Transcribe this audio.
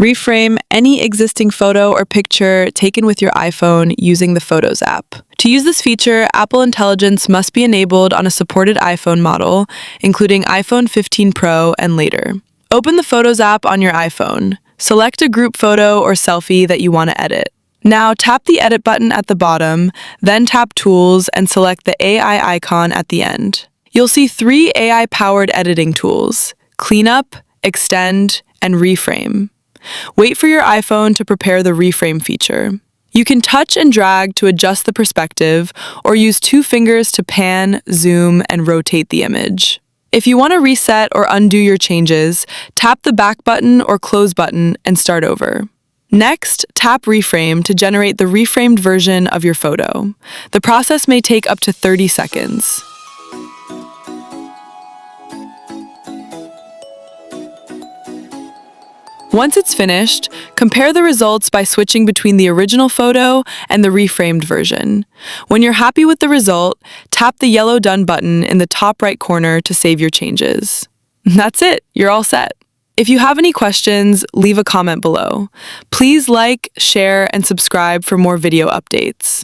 Reframe any existing photo or picture taken with your iPhone using the Photos app. To use this feature, Apple Intelligence must be enabled on a supported iPhone model, including iPhone 15 Pro and later. Open the Photos app on your iPhone. Select a group photo or selfie that you want to edit. Now tap the Edit button at the bottom, then tap Tools and select the AI icon at the end. You'll see 3 AI-powered editing tools: Cleanup, Extend, and Reframe. Wait for your iPhone to prepare the Reframe feature. You can touch and drag to adjust the perspective, or use 2 fingers to pan, zoom, and rotate the image. If you want to reset or undo your changes, tap the back button or close button and start over. Next, tap Reframe to generate the reframed version of your photo. The process may take up to 30 seconds. Once it's finished, compare the results by switching between the original photo and the reframed version. When you're happy with the result, tap the yellow Done button in the top right corner to save your changes. That's it, you're all set. If you have any questions, leave a comment below. Please like, share, and subscribe for more video updates.